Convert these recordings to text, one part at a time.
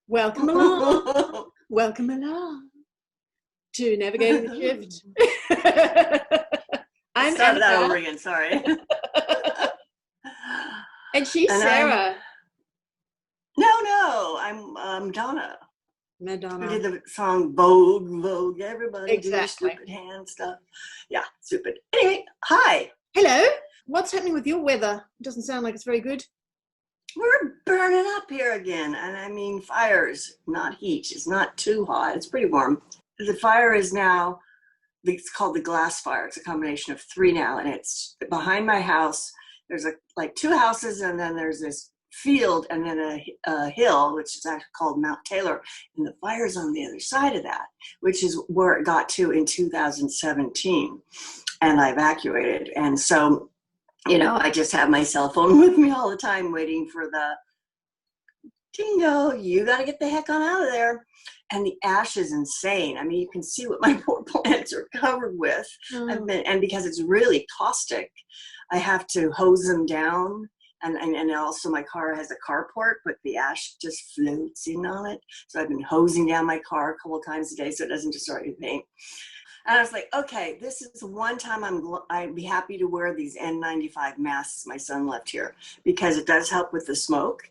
Welcome along. Welcome along to Navigating the Shift. I'm Start that over again, sorry. And she's Sarah. No, I'm Donna. Madonna. We did the song Vogue, everybody do their Exactly. stupid hand stuff. Yeah, stupid. Anyway, hi. Hello. What's happening with your weather? It doesn't sound like it's very good. We're burning up here again. And I mean fires, not heat. It's not too hot. It's pretty warm. The fire is now, it's called the glass fire. It's a combination of three now. And it's behind my house. There's like two houses, and then there's this field, and then a hill, which is actually called Mount Taylor. And the fire's on the other side of that, which is where it got to in 2017. And I evacuated. And so, I just have my cell phone with me all the time waiting for the tingo, you got to get the heck on out of there. And the ash is insane. I mean, you can see what my poor plants are covered with. And because it's really caustic, I have to hose them down. And also my car has a carport, but the ash just floats in on it. So I've been hosing down my car a couple of times a day so it doesn't destroy anything. And I was like, okay, this is the one time I'd be happy to wear these N95 masks my son left here, because it does help with the smoke.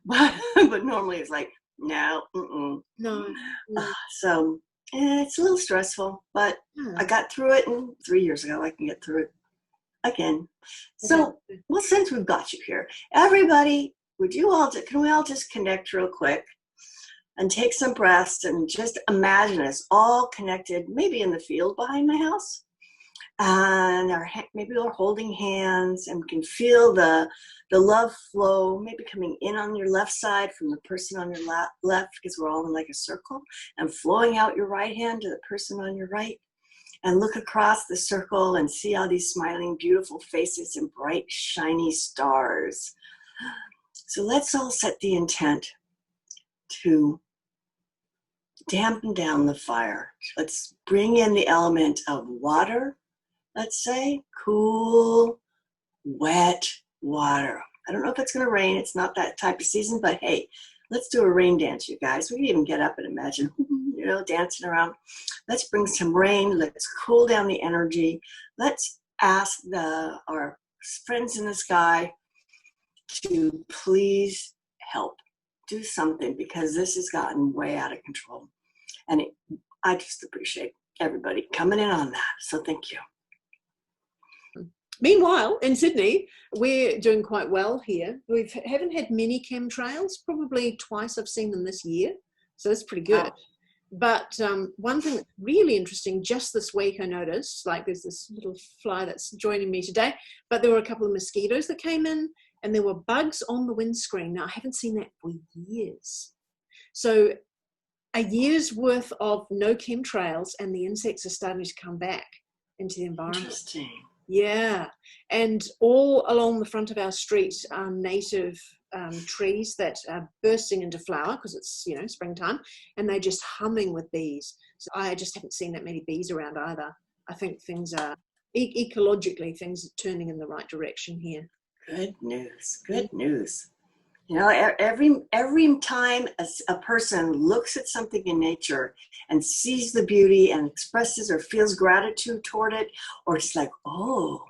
But normally it's like, no. So it's a little stressful, but I got through it, and 3 years ago I can get through it again. So, well, since we've got you here, everybody, can we all just connect real quick and take some breaths and just imagine us all connected, maybe in the field behind my house, and maybe we're holding hands, and we can feel the love flow, maybe coming in on your left side from the person on your left, because we're all in like a circle, and flowing out your right hand to the person on your right. And look across the circle and see all these smiling, beautiful faces and bright, shiny stars. So let's all set the intent to dampen down the fire. Let's bring in the element of water, let's say, cool, wet water. I don't know if it's going to rain. It's not that type of season, but hey, let's do a rain dance, you guys. We can even get up and imagine, dancing around. Let's bring some rain. Let's cool down the energy. Let's ask our friends in the sky to please help. Do something, because this has gotten way out of control. And I just appreciate everybody coming in on that. So thank you. Meanwhile, in Sydney, we're doing quite well here. We haven't had many chemtrails, probably twice I've seen them this year. So that's pretty good. Oh. But one thing that's really interesting, just this week I noticed, like there's this little fly that's joining me today, but there were a couple of mosquitoes that came in, and there were bugs on the windscreen. Now, I haven't seen that for years. So a year's worth of no chemtrails, and the insects are starting to come back into the environment. Interesting. Yeah. And all along the front of our street are native trees that are bursting into flower, because it's, springtime, and they're just humming with bees. So I just haven't seen that many bees around either. I think things are, ecologically, things are turning in the right direction here. Good news. Every time a person looks at something in nature and sees the beauty and expresses or feels gratitude toward it, or it's like, oh,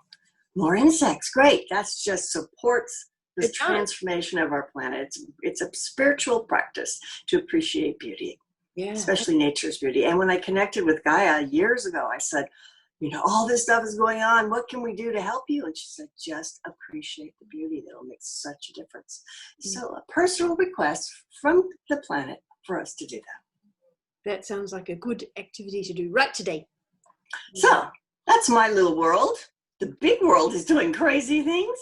more insects, great. That's just supports this transformation of our planet. It's a spiritual practice to appreciate beauty, especially nature's beauty. And when I connected with Gaia years ago, I said, all this stuff is going on. What can we do to help you? And she said, just appreciate the beauty. That'll make such a difference. So a personal request from the planet for us to do that. That sounds like a good activity to do right today. So that's my little world. The big world is doing crazy things.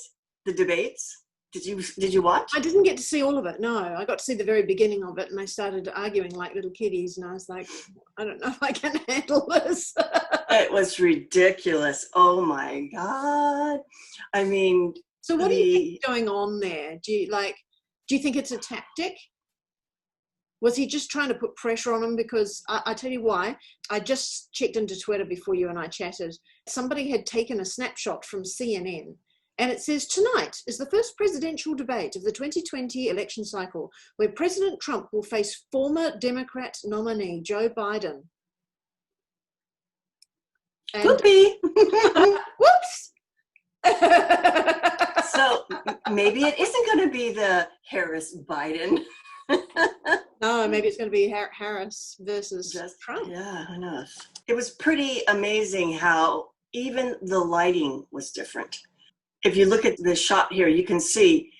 The debates. Did you watch? I didn't get to see all of it. No, I got to see the very beginning of it, and they started arguing like little kiddies, and I was like, I don't know if I can handle this. It was ridiculous. Oh my God. I mean, so what do you think is going on there? Do you think it's a tactic? Was he just trying to put pressure on him? Because I tell you why. I just checked into Twitter before you and I chatted. Somebody had taken a snapshot from CNN, And it says, tonight is the first presidential debate of the 2020 election cycle, where President Trump will face former Democrat nominee Joe Biden. And Whoopee! whoops! So maybe it isn't going to be the Harris-Biden. No, maybe it's going to be Harris versus Trump. Yeah, who knows? It was pretty amazing how even the lighting was different. If you look at the shot here, you can see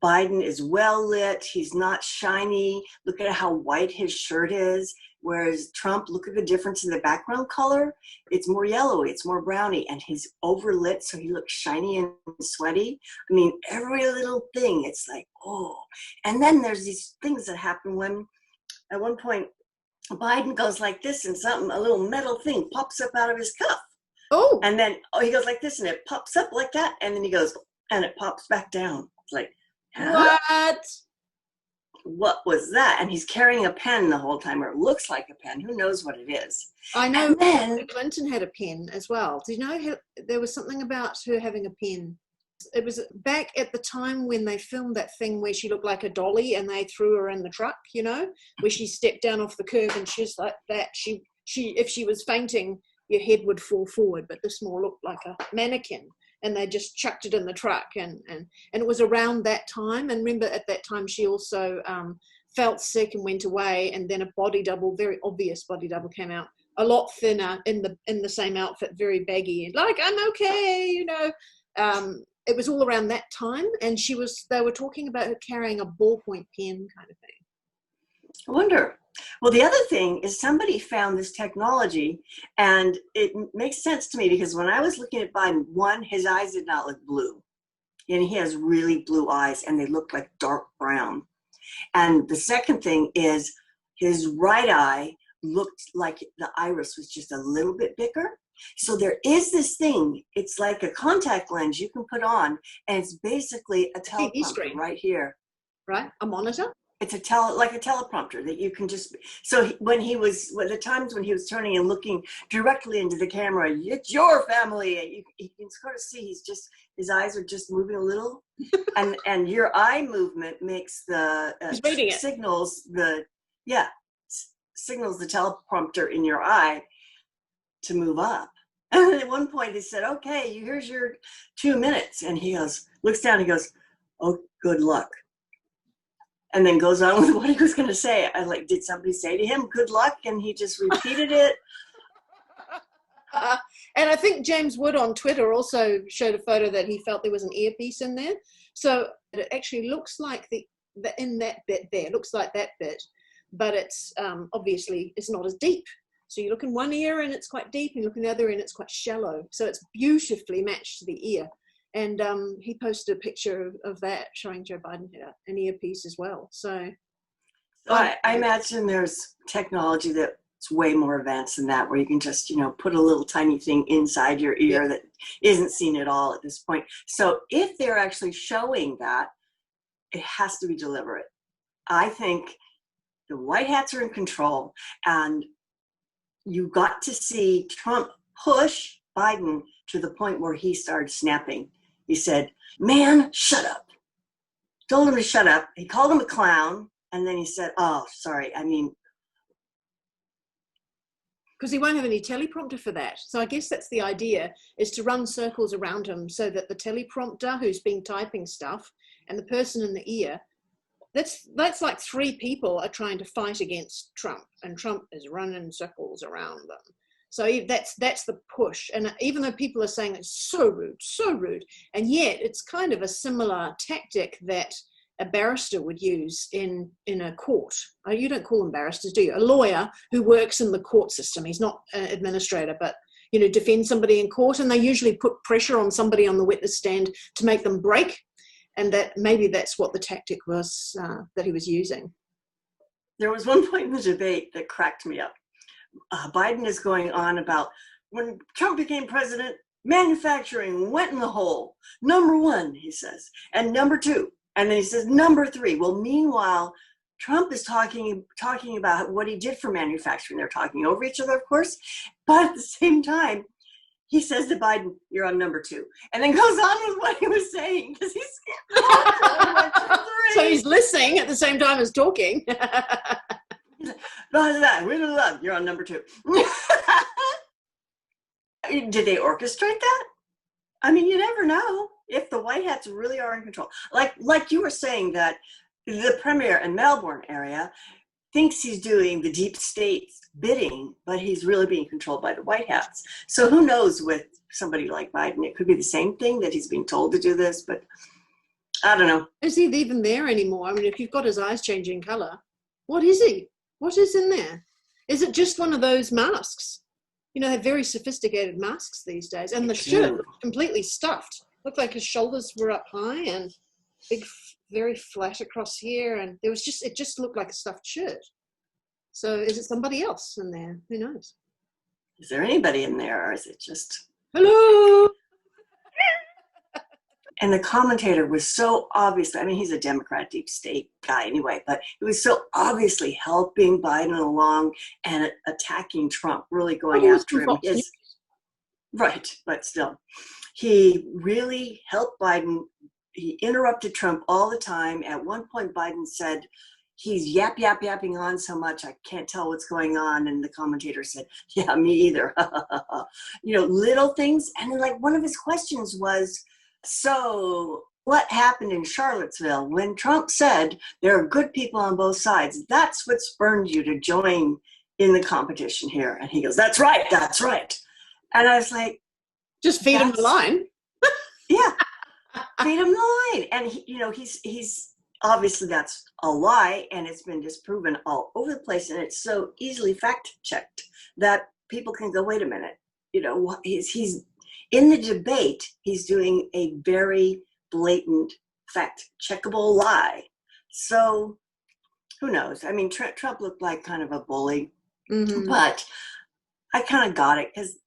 Biden is well lit. He's not shiny. Look at how white his shirt is. Whereas Trump, look at the difference in the background color. It's more yellowy, it's more browny, and he's overlit, so he looks shiny and sweaty. I mean, every little thing, it's like, oh. And then there's these things that happen when, at one point, Biden goes like this, and a little metal thing pops up out of his cuff. Oh. And then, he goes like this, and it pops up like that, and then he goes, and it pops back down. It's like, huh? What was that? And he's carrying a pen the whole time, or it looks like a pen. Who knows what it is? I know Clinton had a pen as well. Do you know there was something about her having a pen? It was back at the time when they filmed that thing where she looked like a dolly and they threw her in the truck, you know, where she stepped down off the curb and she's like that. She if she was fainting, your head would fall forward, but this more looked like a mannequin. And they just chucked it in the truck, and it was around that time. And remember, at that time, she also felt sick and went away. And then a body double, very obvious body double, came out, a lot thinner in the same outfit, very baggy, and like, I'm okay, you know. It was all around that time, and they were talking about her carrying a ballpoint pen, kind of thing. I wonder. Well, the other thing is somebody found this technology, and it makes sense to me because when I was looking at Biden, one, his eyes did not look blue, and he has really blue eyes, and they look like dark brown. And the second thing is his right eye looked like the iris was just a little bit bigger. So there is this thing, it's like a contact lens you can put on, and it's basically a teleprompter right here. Right, a monitor? It's like a teleprompter that you can just, so the times when he was turning and looking directly into the camera, it's your family, you can sort of see his eyes are just moving a little, and your eye movement makes the signals the teleprompter in your eye to move up. And at one point he said, okay, here's your 2 minutes, and he looks down, he goes, oh, good luck. And then goes on with what he was going to say. I like, did somebody say to him, good luck? And he just repeated it. And I think James Wood on Twitter also showed a photo that he felt there was an earpiece in there. So it actually looks like in that bit there, looks like that bit, but it's obviously it's not as deep. So you look in one ear and it's quite deep, and you look in the other ear and it's quite shallow. So it's beautifully matched to the ear. And he posted a picture of that showing Joe Biden had an earpiece as well. So I imagine there's technology that's way more advanced than that, where you can just, put a little tiny thing inside your ear that isn't seen at all at this point. So if they're actually showing that, it has to be deliberate. I think the white hats are in control, and you got to see Trump push Biden to the point where he started snapping. He said, man, shut up. Told him to shut up. He called him a clown. And then he said, oh, sorry. I mean. Because he won't have any teleprompter for that. So I guess that's the idea, is to run circles around him so that the teleprompter who's been typing stuff and the person in the ear, that's like three people are trying to fight against Trump, and Trump is running circles around them. So that's the push. And even though people are saying it's so rude, and yet it's kind of a similar tactic that a barrister would use in a court. You don't call them barristers, do you? A lawyer who works in the court system. He's not an administrator, but defend somebody in court, and they usually put pressure on somebody on the witness stand to make them break. And that maybe that's what the tactic was that he was using. There was one point in the debate that cracked me up. Biden is going on about when Trump became president, manufacturing went in the hole. Number one, he says, and number two. And then he says, number three. Well, meanwhile, Trump is talking about what he did for manufacturing. They're talking over each other, of course. But at the same time, he says to Biden, "You're on number 2," and then goes on with what he was saying because he's so he's listening at the same time as talking. You're on number 2. Did they orchestrate that? I mean, you never know if the White Hats really are in control. Like you were saying that the premier in Melbourne area thinks he's doing the deep state's bidding, but he's really being controlled by the White Hats. So who knows with somebody like Biden? It could be the same thing, that he's being told to do this, but I don't know. Is he even there anymore? I mean, if you've got his eyes changing color, what is he? What is in there? Is it just one of those masks? You know, they're very sophisticated masks these days. And the shirt looked completely stuffed. Looked like his shoulders were up high and big, very flat across here. And it just looked like a stuffed shirt. So is it somebody else in there? Who knows? Is there anybody in there, or is it just... Hello? And the commentator was so obviously, I mean, he's a Democrat deep state guy anyway, but he was so obviously helping Biden along and attacking Trump, really going after him. Right, but still, he really helped Biden. He interrupted Trump all the time. At one point, Biden said, "He's yapping on so much, I can't tell what's going on." And the commentator said, "Yeah, me either." You know, little things. And then, like, one of his questions was, "So what happened in Charlottesville when Trump said there are good people on both sides? That's what spurred you to join in the competition here." And he goes, "That's right, that's right." And I was like, just feed him the line. Yeah, feed him the line. And he, you know, he's obviously, that's a lie, and it's been disproven all over the place, and it's so easily fact checked that people can go, wait a minute, you know, he's in the debate, he's doing a very blatant fact checkable lie. So who knows? I mean, Trump looked like kind of a bully, but I kind of got it because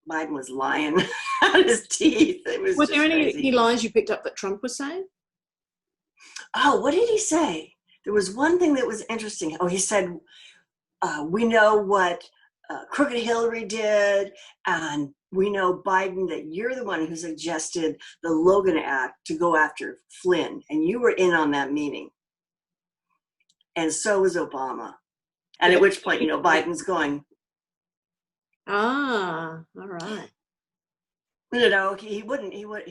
Biden was lying out his teeth. It was there any lies you picked up that Trump was saying? Oh, what did he say? There was one thing that was interesting. Oh, he said, "We know what Crooked Hillary did, and we know, Biden, that you're the one who suggested the Logan Act to go after Flynn, and you were in on that meeting. And so was Obama." And at which point, you know, Biden's going, "Ah, all right." You know, he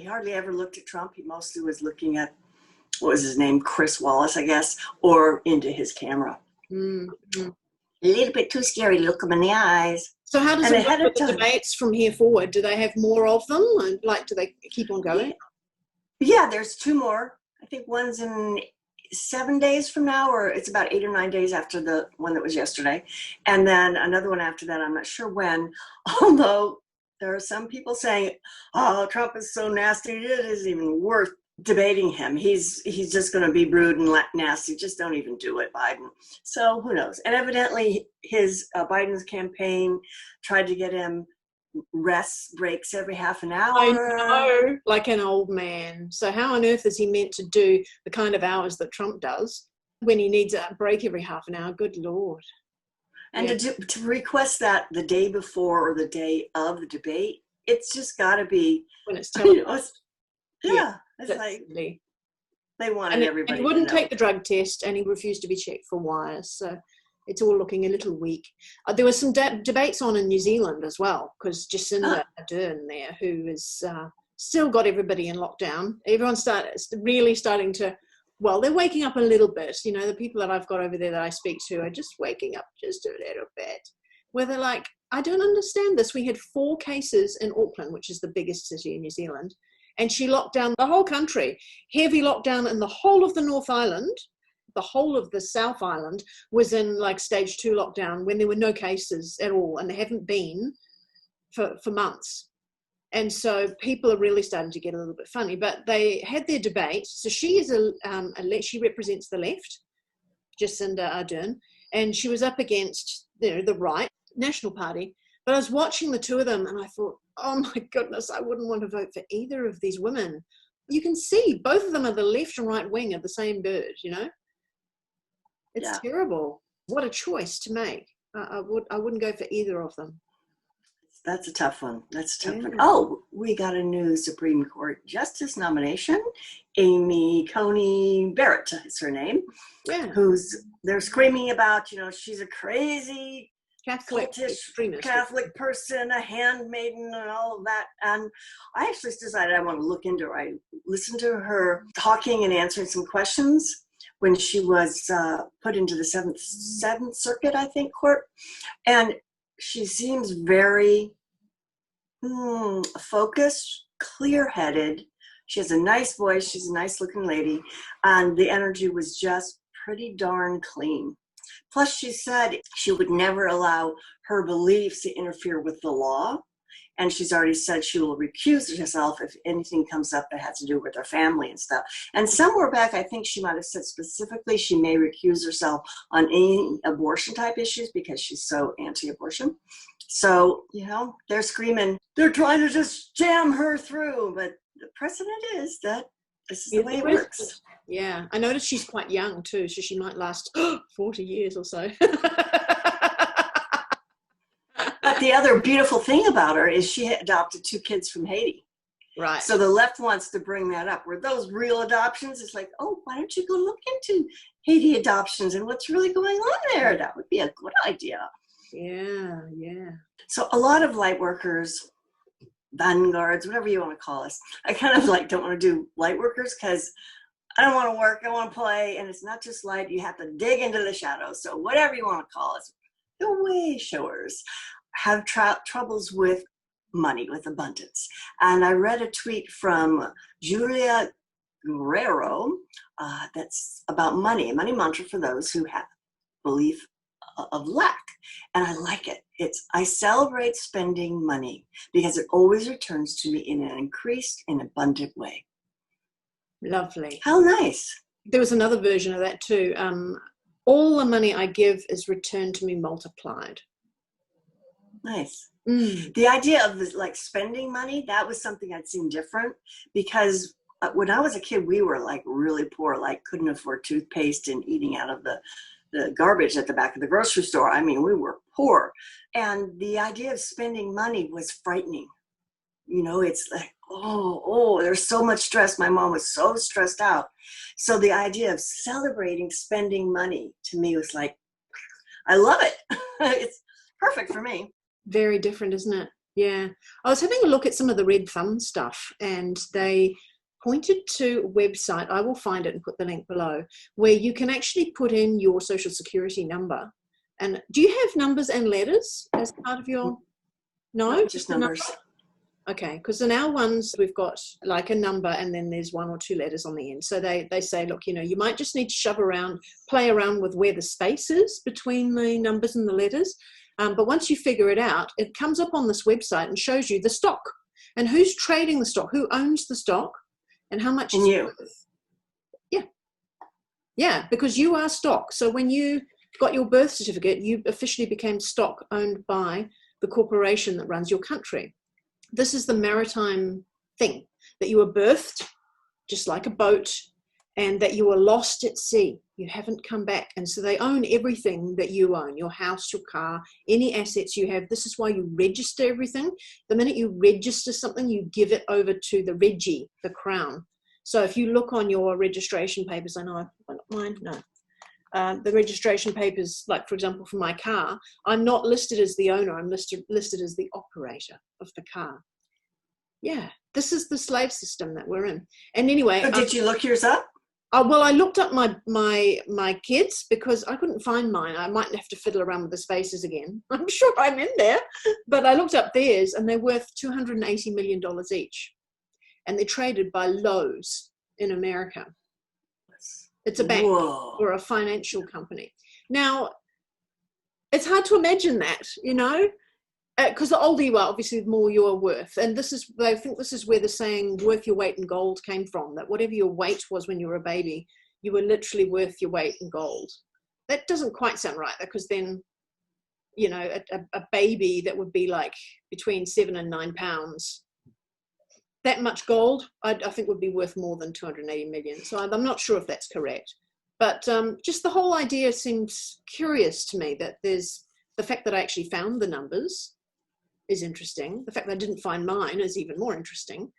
hardly ever looked at Trump. He mostly was looking at, what was his name, Chris Wallace, I guess, or into his camera. Mm-hmm. A little bit too scary to look him in the eyes. So how does it work with the debates from here forward? Do they have more of them? Like, do they keep on going? Yeah, there's 2 more. I think one's in 7 days from now, or it's about 8 or 9 days after the one that was yesterday. And then another one after that, I'm not sure when, although there are some people saying, "Oh, Trump is so nasty, it isn't even worth debating him. He's just going to be rude and nasty. Just don't even do it, Biden." So who knows? And evidently his Biden's campaign tried to get him rest breaks every half an hour. I know, like an old man. So how on earth is he meant to do the kind of hours that Trump does when he needs a break every half an hour? Good Lord. And to request that the day before or the day of the debate, it's just got to be when it's televised. It's like they wanted everybody. And he wouldn't take the drug test, and he refused to be checked for wires. So it's all looking a little weak. There were some debates on in New Zealand as well, because Jacinda Ardern there, who is still got everybody in lockdown. Everyone's really starting to, well, they're waking up a little bit. You know, the people that I've got over there that I speak to are just waking up just a little bit, where they're like, I don't understand this. We had 4 cases in Auckland, which is the biggest city in New Zealand, and she locked down the whole country. Heavy lockdown in the whole of the North Island. The whole of the South Island was in like stage 2 lockdown when there were no cases at all, and there haven't been for months. And so people are really starting to get a little bit funny, but they had their debate. So she is she represents the left, Jacinda Ardern, and she was up against, you know, the right, National Party. But I was watching the 2 of them and I thought, oh my goodness, I wouldn't want to vote for either of these women. You can see both of them are the left and right wing of the same bird, you know? It's terrible. What a choice to make. I wouldn't go for either of them. That's a tough one. That's a tough one. Yeah. Oh, we got a new Supreme Court Justice nomination. Amy Coney Barrett is her name. Yeah. They're screaming about, she's a crazy Catholic extremist. Catholic person, a handmaiden, and all of that. And I actually decided I want to look into her. I listened to her talking and answering some questions when she was put into the Seventh Circuit, I think, court. And she seems very focused, clear-headed. She has a nice voice. She's a nice-looking lady. And the energy was just pretty darn clean. Plus, she said she would never allow her beliefs to interfere with the law. And she's already said she will recuse herself if anything comes up that has to do with her family and stuff. And somewhere back, I think she might have said specifically she may recuse herself on any abortion type issues because she's so anti-abortion. So, they're screaming, they're trying to just jam her through. But the precedent is that this is the way it works. Yeah, I noticed she's quite young too, so she might last 40 years or so. But the other beautiful thing about her is she adopted 2 kids from Haiti. Right. So the left wants to bring that up. Were those real adoptions? It's like, oh, why don't you go look into Haiti adoptions and what's really going on there? That would be a good idea. Yeah, yeah. So a lot of light workers, vanguards, whatever you want to call us, I kind of don't want to do light workers because I don't want to work, I want to play, and it's not just light, you have to dig into the shadows. So whatever you want to call us, the way showers have troubles with money, with abundance. And I read a tweet from Julia Guerrero that's about money, a money mantra for those who have belief of lack. And I like it. I celebrate spending money because it always returns to me in an increased and abundant way. Lovely. How nice. There was another version of that too. All the money I give is returned to me multiplied. Nice. The idea of spending money, that was something I'd seen different because when I was a kid, we were really poor, couldn't afford toothpaste and eating out of the garbage at the back of the grocery store. I mean, we were poor. And the idea of spending money was frightening. It's like, oh, there's so much stress. My mom was so stressed out. So the idea of celebrating spending money to me was like, I love it. It's perfect for me. Very different, isn't it? Yeah. I was having a look at some of the Red Thumb stuff and they pointed to a website, I will find it and put the link below, where you can actually put in your social security number. And do you have numbers and letters as part of your? No, just numbers. Okay, because in our ones, we've got a number and then there's 1 or 2 letters on the end. So they say, look, you might just need to play around with where the space is between the numbers and the letters. But once you figure it out, it comes up on this website and shows you the stock and who's trading the stock, who owns the stock and how much it's worth. Yeah. Yeah, because you are stock. So when you got your birth certificate, you officially became stock owned by the corporation that runs your country. This is the maritime thing, that you were birthed just like a boat and that you were lost at sea. You haven't come back. And so they own everything that you own, your house, your car, any assets you have. This is why you register everything. The minute you register something, you give it over to the Reggie, the Crown. So if you look on your registration papers, I know I've got mine, no. The registration papers, for example, for my car, I'm not listed as the owner, I'm listed as the operator of the car. Yeah, this is the slave system that we're in. And anyway. So did you look yours up? Well, I looked up my kids because I couldn't find mine. I might have to fiddle around with the spaces again. I'm sure I'm in there. But I looked up theirs and they're worth $280 million each. And they're traded by Lowe's in America. It's a bank or a financial company. Now, it's hard to imagine that, because the older you are, obviously, the more you are worth. And I think this is where the saying worth your weight in gold came from, that whatever your weight was when you were a baby, you were literally worth your weight in gold. That doesn't quite sound right, because then, a baby that would be between 7 and 9 pounds, that much gold, I think would be worth more than 280 million. So I'm not sure if that's correct. But just the whole idea seems curious to me, that there's the fact that I actually found the numbers is interesting. The fact that I didn't find mine is even more interesting.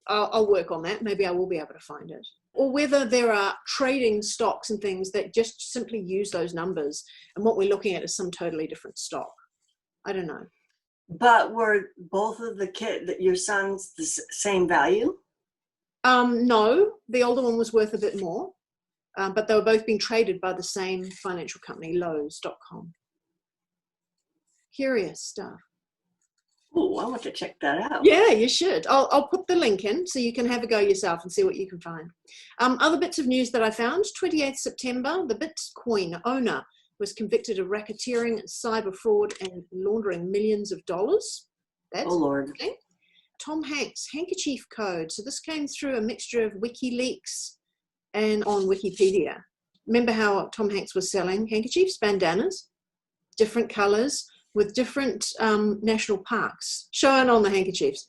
I'll work on that. Maybe I will be able to find it. Or whether there are trading stocks and things that just simply use those numbers, and what we're looking at is some totally different stock. I don't know. But were both of your sons the same value? No, the older one was worth a bit more, but they were both being traded by the same financial company, Lowe's.com. Curious stuff. Oh, I want to check that out. Yeah, you should. I'll put the link in so you can have a go yourself and see what you can find. Other bits of news that I found, 28th September, the Bitcoin owner was convicted of racketeering, cyber fraud, and laundering millions of dollars. That's oh, Lord. interesting. Tom Hanks, handkerchief code. So this came through a mixture of WikiLeaks and on Wikipedia. Remember how Tom Hanks was selling handkerchiefs, bandanas, different colors, with different national parks shown on the handkerchiefs.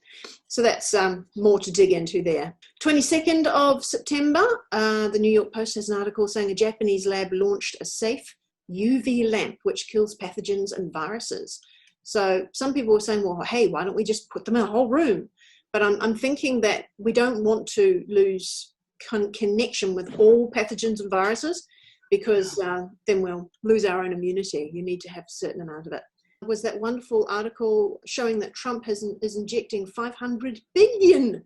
So that's more to dig into there. 22nd of September, the New York Post has an article saying a Japanese lab launched a safe UV lamp which kills pathogens and viruses. So some people were saying, well, hey, why don't we just put them in a whole room? But I'm thinking that we don't want to lose connection with all pathogens and viruses, because then we'll lose our own immunity. You need to have a certain amount of it. Was that wonderful article showing that Trump is injecting $500 billion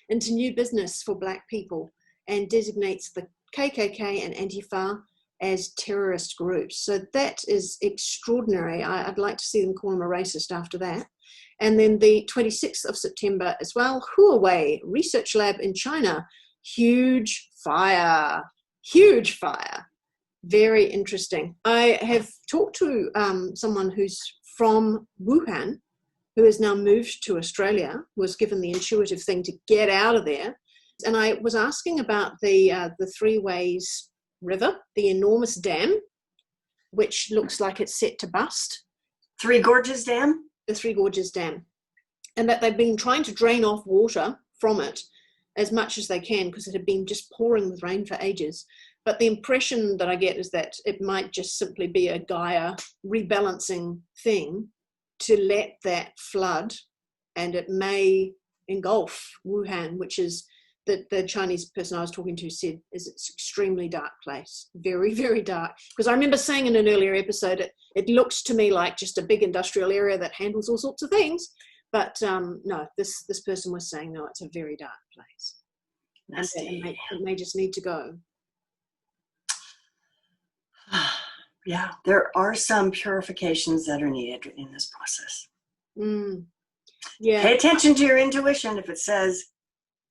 into new business for Black people, and designates the KKK and Antifa as terrorist groups. So that is extraordinary. I'd like to see them call him a racist after that. And then the 26th of September as well, Huawei research lab in China, huge fire. Very interesting. I have talked to someone who's from Wuhan, who has now moved to Australia, was given the intuitive thing to get out of there. And I was asking about the Three Ways River, the enormous dam, which looks like it's set to bust. Three Gorges Dam? The Three Gorges Dam. And that they've been trying to drain off water from it as much as they can, because it had been just pouring with rain for ages. But the impression that I get is that it might just simply be a Gaia rebalancing thing to let that flood, and it may engulf Wuhan, which is the Chinese person I was talking to said is it's an extremely dark place, very, very dark. Because I remember saying in an earlier episode, it looks to me like just a big industrial area that handles all sorts of things. But no, this person was saying, no, it's a very dark place. And it may just need to go. Yeah, there are some purifications that are needed in this process. Yeah. Pay attention to your intuition. If it says,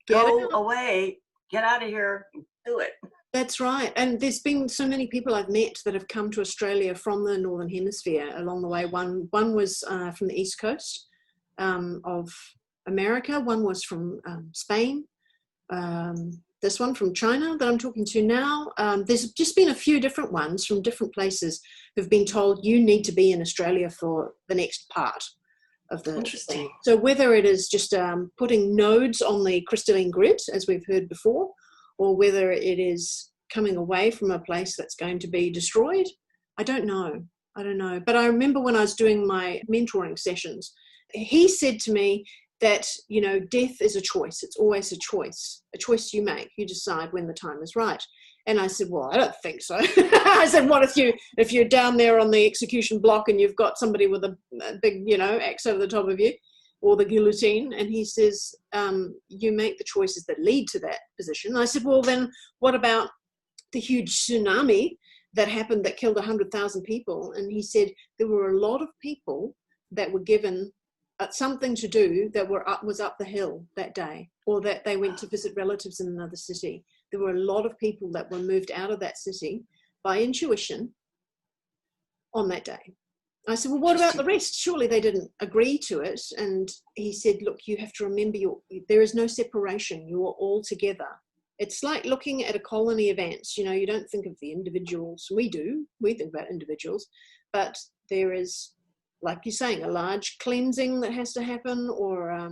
go away, get out of here, do it. That's right. And there's been so many people I've met that have come to Australia from the Northern Hemisphere along the way. One was from the East Coast of America. One was from Spain. This one from China that I'm talking to now. There's just been a few different ones from different places who've been told you need to be in Australia for the next part of the thing. So whether it is just putting nodes on the crystalline grid, as we've heard before, or whether it is coming away from a place that's going to be destroyed, I don't know. But I remember when I was doing my mentoring sessions, he said to me that, you know, death is a choice. It's always a choice you make. You decide when the time is right. And I said, well, I don't think so. I said, what if you're down there on the execution block and you've got somebody with a big, you know, axe over the top of you, or the guillotine? And he says, you make the choices that lead to that position. And I said, well, then what about the huge tsunami that happened that killed 100,000 people? And he said, there were a lot of people that were given something to do that was up the hill that day, or that they went to visit relatives in another city. There were a lot of people that were moved out of that city by intuition on that day. I said, well, what about the rest? Surely they didn't agree to it. And he said, look, you have to remember there is no separation. You are all together. It's like looking at a colony of ants. You know, you don't think of the individuals. We do. We think about individuals. But there is, like you're saying, a large cleansing that has to happen, or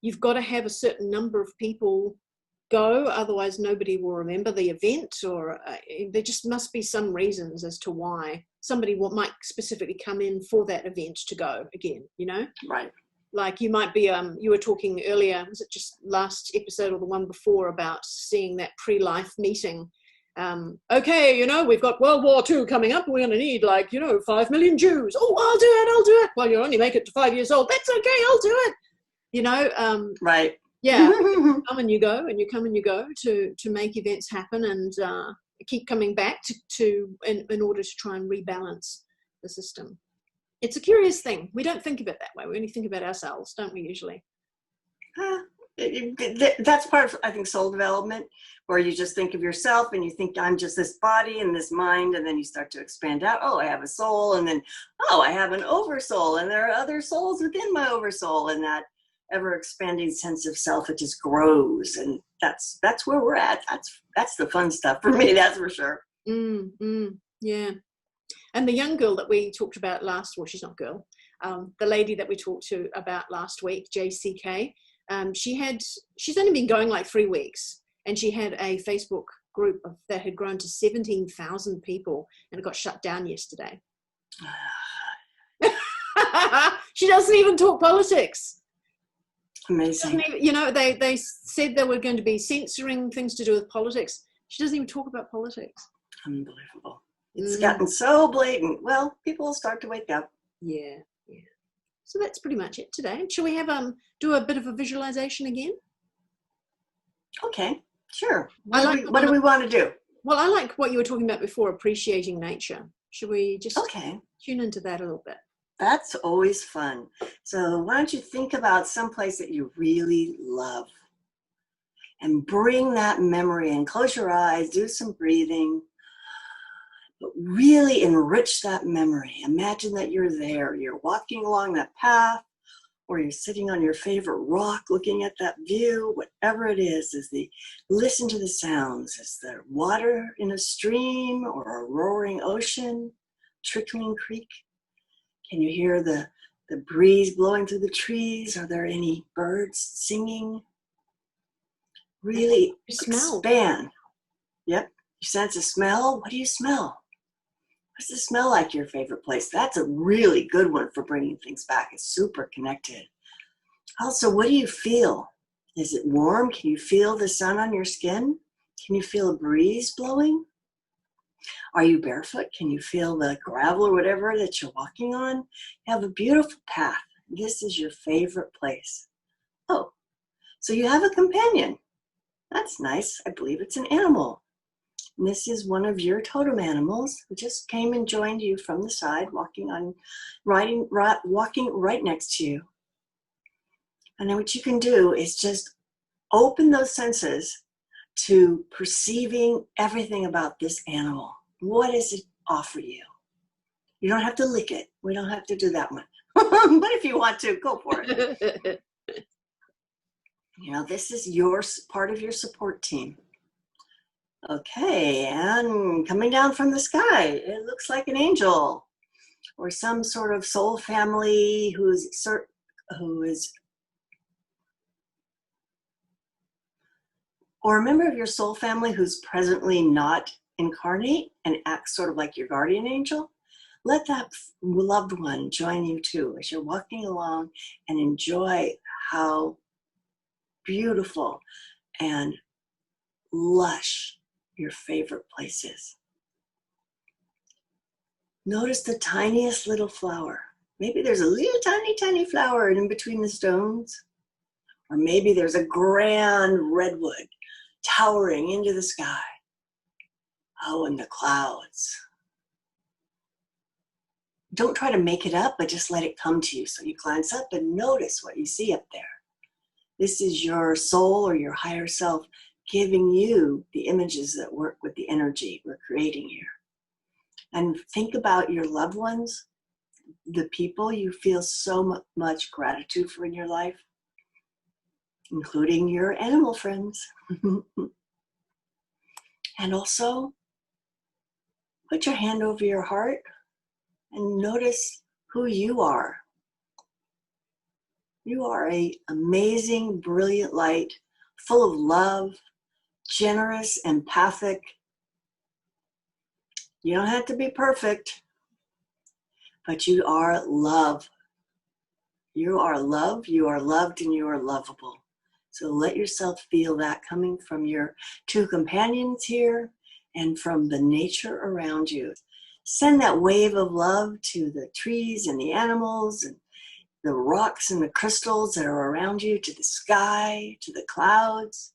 you've got to have a certain number of people go, otherwise nobody will remember the event, or there just must be some reasons as to why somebody might specifically come in for that event to go again, you know? Right. Like you might be, you were talking earlier, was it just last episode or the one before, about seeing that pre-life meeting. Okay, you know, we've got World War II coming up. We're going to need 5 million Jews. Oh, I'll do it. Well, you only make it to 5 years old. That's okay. I'll do it. You know, right. Yeah. You come and you go and you come and you go to make events happen, and keep coming back in order to try and rebalance the system. It's a curious thing. We don't think of it that way. We only think about ourselves, don't we, usually? That's part of, I think, soul development, where you just think of yourself and you think, I'm just this body and this mind, and then you start to expand out. Oh, I have a soul, and then, oh, I have an oversoul, and there are other souls within my oversoul, and that ever-expanding sense of self, it just grows, and that's where we're at. That's the fun stuff for me, that's for sure. Yeah. And the young girl that we talked about she's not girl, the lady that we talked to about last week, JCK, she's only been going like 3 weeks, and she had a Facebook group that had grown to 17,000 people, and it got shut down yesterday. She doesn't even talk politics. Amazing. You know, they said they were going to be censoring things to do with politics. She doesn't even talk about politics. Unbelievable. It's gotten so blatant. Well, people will start to wake up. Yeah. So that's pretty much it today. Shall we have do a bit of a visualization again? Okay, sure. What do we want to do? Well, I like what you were talking about before, appreciating nature. Should we just tune into that a little bit? That's always fun. So why don't you think about someplace that you really love, and bring that memory in. Close your eyes, do some breathing, but really enrich that memory. Imagine that you're there. You're walking along that path, or you're sitting on your favorite rock looking at that view, whatever it is, listen to the sounds. Is there water in a stream, or a roaring ocean, trickling creek? Can you hear the breeze blowing through the trees? Are there any birds singing? Really expand. Yep. You sense a smell. What do you smell? What's the smell like your favorite place? That's a really good one for bringing things back. It's super connected. Also, what do you feel? Is it warm? Can you feel the sun on your skin? Can you feel a breeze blowing? Are you barefoot? Can you feel the gravel or whatever that you're walking on? You have a beautiful path. This is your favorite place. Oh, so you have a companion. That's nice. I believe it's an animal. And this is one of your totem animals who just came and joined you from the side, walking right next to you. And then what you can do is just open those senses to perceiving everything about this animal. What does it offer you? You don't have to lick it. We don't have to do that one. But if you want to, go for it. You know, this is part of your support team. Okay, and coming down from the sky, it looks like an angel, or some sort of soul family who is, or a member of your soul family who's presently not incarnate and acts sort of like your guardian angel. Let that loved one join you too as you're walking along, and enjoy how beautiful and lush your favorite place is. Notice the tiniest little flower. Maybe there's a little tiny flower in between the stones, or maybe there's a grand redwood towering into the sky. Oh, and the clouds. Don't try to make it up, but just let it come to you. So you glance up and notice what you see up there. This is your soul or your higher self giving you the images that work with the energy we're creating here. And think about your loved ones, the people you feel so much gratitude for in your life, including your animal friends. And also, put your hand over your heart and notice who you are. You are an amazing, brilliant light, full of love, generous, empathic. You don't have to be perfect, but you are love. You are love, you are loved, and you are lovable. So let yourself feel that coming from your two companions here and from the nature around you. Send that wave of love to the trees and the animals and the rocks and the crystals that are around you, to the sky, to the clouds,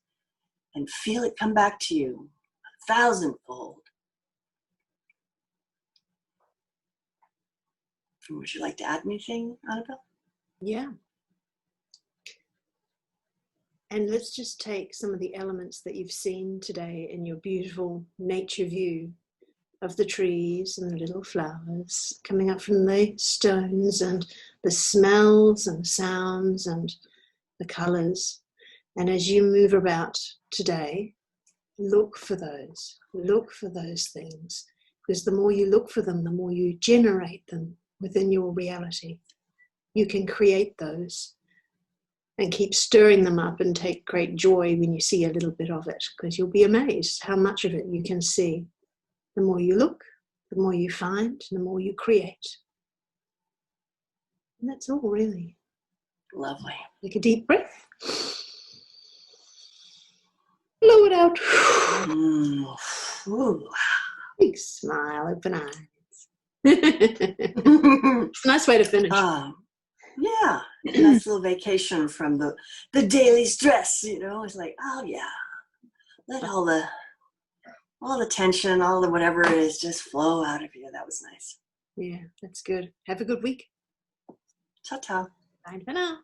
and feel it come back to you 1,000-fold. Would you like to add anything, Annabelle? Yeah. And let's just take some of the elements that you've seen today in your beautiful nature view of the trees and the little flowers coming up from the stones, and the smells and the sounds and the colors. And as you move about today, look for those things, because the more you look for them, the more you generate them within your reality. You can create those and keep stirring them up and take great joy when you see a little bit of it, because you'll be amazed how much of it you can see. The more you look, the more you find, the more you create. And that's all, really. Lovely. Take a deep breath. Blow it out. Big smile, open eyes. It's a nice way to finish. Yeah, nice little vacation from the daily stress, you know. It's like, oh yeah, let all the tension, all the whatever it is, just flow out of you. That was nice. Yeah, that's good. Have a good week. Ta-ta. Bye for now.